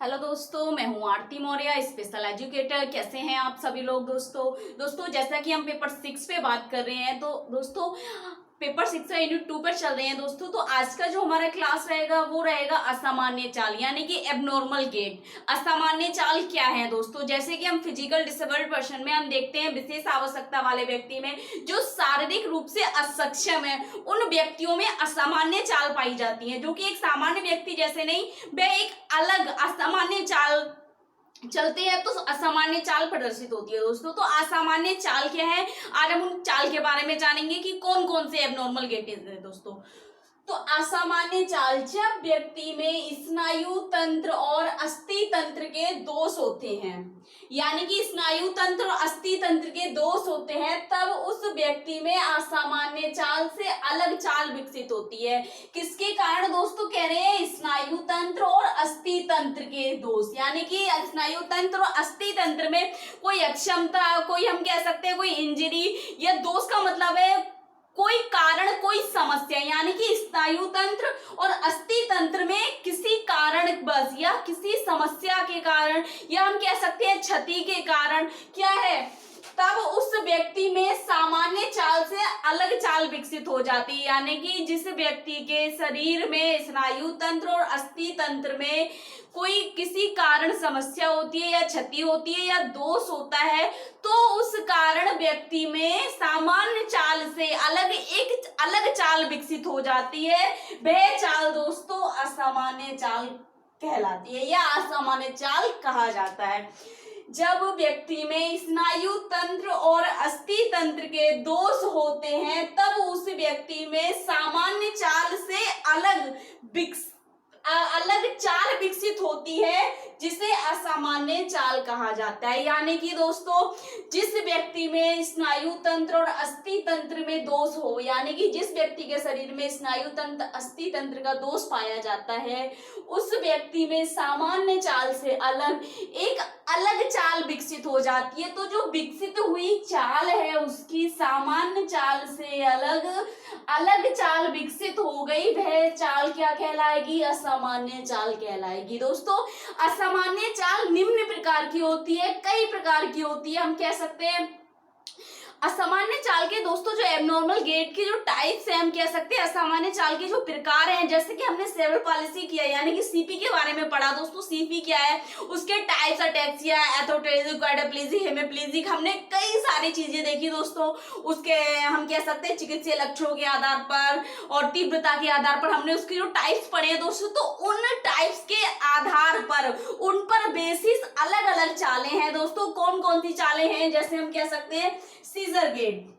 Hello दोस्तों, मैं हूं आरती मौर्य, स्पेशल एजुकेटर। कैसे हैं आप सभी लोग। दोस्तों जैसा कि हम पेपर 6 पे बात कर रहे हैं, तो दोस्तों पेपर 6 का यूनिट 2 पर चल रहे हैं दोस्तों। तो आज का जो हमारा क्लास रहेगा वो रहेगा असामान्य चाल, यानी कि एबनॉर्मल गेट। असामान्य चाल क्या है दोस्तों? जैसे कि हम फिजिकल डिसेबल्ड पर्सन में हम देखते हैं, विशेष आवश्यकता वाले व्यक्ति में जो शारीरिक रूप से असक्षम है, उन व्यक्तियों में असामान्य चाल पाई जाती है, जो कि एक सामान्य व्यक्ति जैसे नहीं, वह एक अलग असामान्य चाल चलते हैं तो असामान्य चाल प्रदर्शित होती है दोस्तों। तो असामान्य चाल क्या है, आज हम उन चाल के बारे में जानेंगे कि कौन कौन से एबनॉर्मल गेटेज है दोस्तों। तो असामान्य चाल जब व्यक्ति में स्नायु तंत्र और अस्थि तंत्र के दोष होते हैं, यानी कि स्नायु तंत्र और अस्थि तंत्र के दोष होते हैं, तब उस व्यक्ति में असामान्य चाल से अलग चाल विकसित होती है। किसके कारण दोस्तों कह रहे हैं? स्नायु तंत्र और अस्थि तंत्र के दोष, यानी कि स्नायु तंत्र और अस्थि तंत्र में कोई अक्षमता, कोई हम कह सकते हैं कोई इंजरी, या दोष का मतलब है कोई कारण, कोई समस्या, यानी कि स्नायु तंत्र और अस्थि तंत्र में किसी कारण बस या किसी समस्या के कारण, या हम कह सकते हैं क्षति के कारण क्या है, तब उस व्यक्ति में सामान्य चाल से अलग चाल विकसित हो जाती है। यानी कि जिस व्यक्ति के शरीर में स्नायु तंत्र और अस्थि तंत्र में कोई किसी कारण समस्या होती है या क्षति होती है या दोष होता है, तो उस कारण व्यक्ति में सामान्य चाल से एक अलग चाल विकसित हो जाती है। वह चाल दोस्तों असामान्य चाल कहलाती है या असामान्य चाल कहा जाता है। जब व्यक्ति में स्नायु तंत्र और अस्थि तंत्र के दोष होते हैं, तब उस व्यक्ति में सामान्य चाल से अलग चाल विकसित होती है, जिसे असामान्य चाल कहा जाता है। यानी कि दोस्तों जिस व्यक्ति में स्नायु तंत्र और अस्थि तंत्र में दोष हो, यानी कि जिस व्यक्ति के शरीर में स्नायु तंत्र अस्थि तंत्र का दोष पाया जाता है, उस व्यक्ति में सामान्य चाल से एक अलग चाल विकसित हो जाती है। तो जो विकसित हुई चाल है उसकी सामान्य चाल से अलग चाल विकसित हो गई, वह चाल क्या कहलाएगी? असामान्य चाल कहलाएगी। दोस्तों असामान्य चाल निम्न प्रकार की होती है, कई प्रकार की होती है। हम कह सकते हैं असामान्य चाल के दोस्तों जो एबनॉर्मल गेट की जो टाइप्स है, हम कह सकते हैं असामान्य चाल के जो प्रकार हैं, जैसे कि हमने सेरेब्रल पॉलिसी किया यानी कि सीपी के बारे में पढ़ा दोस्तों। सीपी क्या है, उसके टाइप्स, अटैक्सिया, एथोटेरिक, क्वाड्रिप्लेजिक, हेमिप्लेजिक, हमने कई सारी चीजें देखी दोस्तों। उसके हम कह सकते हैं चिकित्सीय लक्षणों के आधार पर और तीव्रता के आधार पर हमने उसके जो टाइप्स पढ़े हैं दोस्तों। तो उन टाइप्स के आधार पर, उन पर बेसिस अलग अलग चालें हैं दोस्तों। कौन कौन सी चालें हैं? जैसे हम कह सकते हैं सीजर गेट।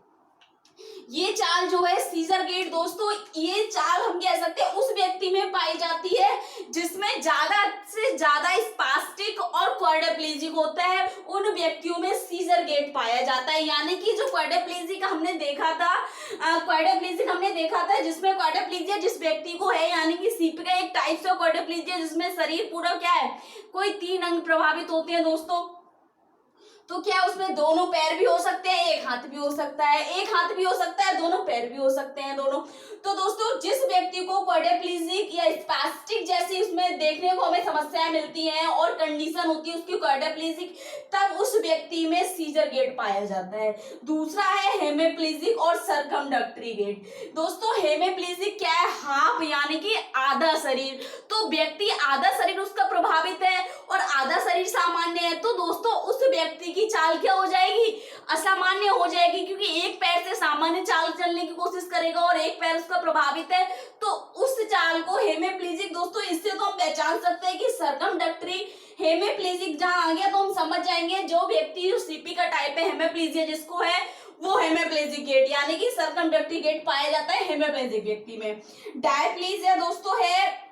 ये चाल जो है सीजर गेट दोस्तों, ये चाल हम कह सकते हैं उस व्यक्ति में पाई जाती है जिसमें ज्यादा से ज्यादा स्पास्टिक और क्वाड्रिप्लेजिक होता है, उन व्यक्तियों में सीजर गेट पाया जाता है। यानी कि जो क्वाड्रिप्लेजिक हमने देखा था जिसमें क्वाड्रिप्लेजिया जिस व्यक्ति को है, यानी कि सीपी का एक टाइप ऑफ क्वाड्रिप्लेजिया जिसमें शरीर पूरा क्या है, कोई 3 अंग प्रभावित होते हैं दोस्तों। तो क्या उसमें दोनों पैर भी हो सकते हैं, एक हाथ भी हो सकता है, एक हाथ भी हो सकता है, दोनों पैर भी हो सकते हैं, दोनों। तो दोस्तों जिस व्यक्ति को क्वाड्रिप्लेजिक या स्पास्टिक जैसी उसमें देखने को हमें समस्याएं मिलती हैं और कंडीशन होती है उसकी क्वाड्रिप्लेजिक, तब उस व्यक्ति में सीजर गेट पाया जाता है। दूसरा है हेमिप्लेजिक और सर्कमडक्टरी गेट। दोस्तों हेमिप्लेजिक क्या है? हाफ, यानी कि आधा शरीर। तो व्यक्ति आधा शरीर उसका प्रभावित है और आधा शरीर सामान्य है, तो दोस्तों उस व्यक्ति की चाल क्या हो जाएगी? असामान्य हो जाएगी, क्योंकि एक पैर से सामान्य चाल चलने की कोशिश करेगा और एक पैर उसका प्रभावित है, तो उस चाल को हेमिप्लेजिक। दोस्तों इससे तो हम पहचान सकते हैं कि सर्कमडक्टरी हेमिप्लेजिक जहां आ गया तो हम समझ जाएंगे जो व्यक्ति सीपी का टाइप है हेमिप्लेजिया जिसको है, वो हेमिप्लेजिक गेट यानी कि सर्कमडक्टरी गेट पाया जाता है हेमिप्लेजिक व्यक्ति में। डायप्लेजिया दोस्तों है,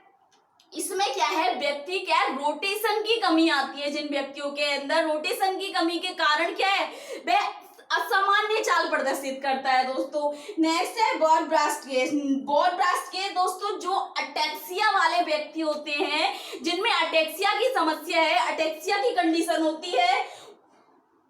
इसमें क्या है, व्यक्ति क्या है, रोटेशन की कमी आती है। जिन व्यक्तियों के अंदर रोटेशन की कमी के कारण क्या है, वह असामान्य चाल प्रदर्शित करता है दोस्तों। नेक्स्ट है बॉरब्रास्ट केस। बॉरब्रास्ट केस दोस्तों जो अटैक्सिया वाले व्यक्ति होते हैं, जिनमें अटैक्सिया की समस्या है, अटैक्सिया की कंडीशन होती है,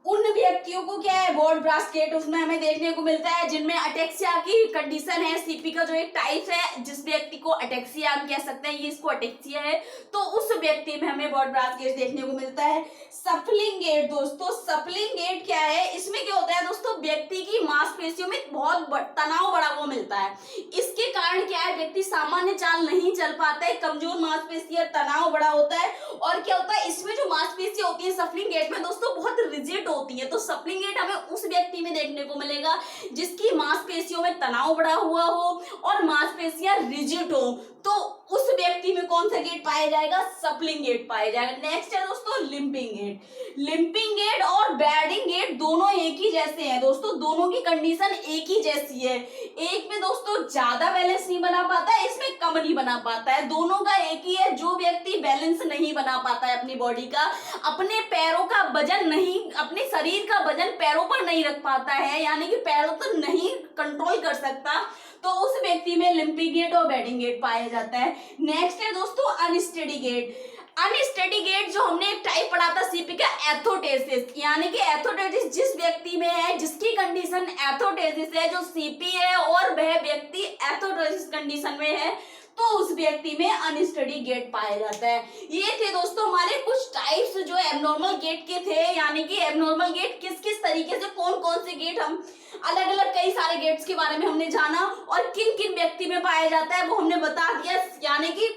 उन व्यक्तियों को क्या है वॉर्ड ब्रास्केट उसमें हमें देखने को मिलता है जिनमें अटेक्सिया की कंडीशन है। सीपी का जो एक टाइप है जिस व्यक्ति को अटेक्सिया हम कह सकते हैं, ये इसको अटेक्सिया है, तो उस व्यक्ति में हमें वॉर्ड ब्रास्केट देखने को मिलता है। सफलिंग गेट दोस्तों, सफलिंग गेट क्या है, इसमें क्या होता है दोस्तों, व्यक्ति की मांसपेशियों में बहुत तनाव बढ़ा हुआ मिलता है। इसके कारण क्या है, व्यक्ति सामान्य चाल नहीं चल पाता है, कमजोर मांसपेशियां, तनाव बड़ा होता है। और क्या होता है, इसमें जो मांसपेशियां होती है सफलिंग गेट में दोस्तों बहुत रिजिड होती है। तो सफलिंग गेट हमें उस व्यक्ति में देखने को मिलेगा जिसकी मांसपेशियों में तनाव बढ़ा हुआ हो और मांसपेशियां रिजिड हो, तो उस व्यक्ति में कौन सा गेट पाया जाएगा, सफलिंग गेट पाया जाएगा। नेक्स्ट है दोस्तों लिंपिंग गेट। लिंपिंग गेट और बैडिंग गेट दोनों एक ही जैसे हैं दोस्तों, दोनों की कंडीशन एक ही जैसी है। एक में दोस्तों ज्यादा बैलेंस नहीं बना पाता है, इसमें कम नहीं बना पाता है, दोनों का एक ही है। जो व्यक्ति बैलेंस नहीं बना पाता है अपनी बॉडी का, अपने पैरों का वजन नहीं, अपने शरीर का वजन पैरों पर नहीं रख पाता है, यानी कि पैरों पर नहीं कंट्रोल कर सकता, तो उस व्यक्ति में लिंपिंग गेट और बैडिंग गेट पाया जाता है। नेक्स्ट है दोस्तों अनस्टेडी गेट। अनस्टेडी गेट जो हमने एक टाइप पढ़ा था सीपी का, एथोटेसिस, यानी कि एथोटेसिस जिस व्यक्ति में है जिसकी कंडीशन एथोटेसिस है, जो सीपी है और वह व्यक्ति एथोटेसिस कंडीशन में है, तो उस व्यक्ति में अनस्टेडी गेट पाया जाता है। ये थे दोस्तों हमारे कुछ टाइप्स जो एबनॉर्मल गेट के थे, यानी कि एबनॉर्मल गेट किस किस तरीके से, कौन कौन से गेट, हम अलग अलग कई सारे गेट्स के बारे में हमने जाना और किन किन व्यक्ति में पाया जाता है वो हमने बता दिया। यानी कि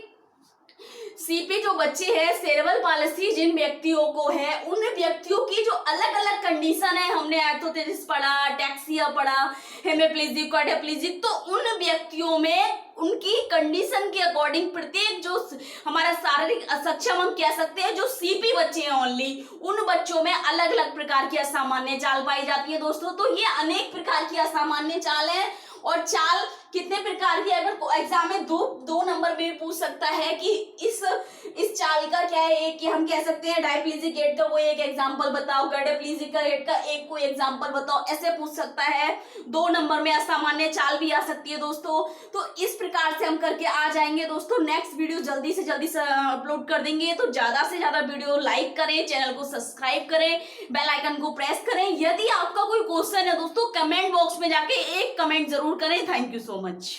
सीपी जो बच्चे हैं, सेरेब्रल पालिसी जिन व्यक्तियों को है, उन व्यक्तियों की जो अलग अलग कंडीशन है, हमने एथोटेसिस पढ़ा, अटैक्सिया पढ़ा, हेमिप्लीजिक, क्वाड्रिप्लीजिक, तो उन व्यक्तियों में उनकी कंडीशन के अकॉर्डिंग प्रत्येक जो हमारा शारीरिक असक्षम हम कह सकते हैं, जो सीपी बच्चे हैं ओनली, उन बच्चों में अलग अलग प्रकार की असामान्य चाल पाई जाती है दोस्तों। तो ये अनेक प्रकार की असामान्य चाल है, और चाल कितने प्रकार की, अगर एग्जाम में दो नंबर में पूछ सकता है कि इस चाल का क्या है, एक हम कह सकते हैं डायप्लीजिक गेट का वो एक एग्जांपल बताओ, क्वाड्रिप्लीजिक गेट का एक कोई एग्जांपल बताओ, ऐसे पूछ सकता है। 2 नंबर में असामान्य चाल भी आ सकती है दोस्तों। तो इस प्रकार से हम करके आ जाएंगे दोस्तों। नेक्स्ट वीडियो जल्दी से अपलोड कर देंगे, तो ज्यादा से ज्यादा वीडियो लाइक करें, चैनल को सब्सक्राइब करें, बेल आइकन को प्रेस करें। यदि आपका कोई क्वेश्चन है दोस्तों, कमेंट बॉक्स में जाके एक कमेंट जरूर करें। Thank you so much.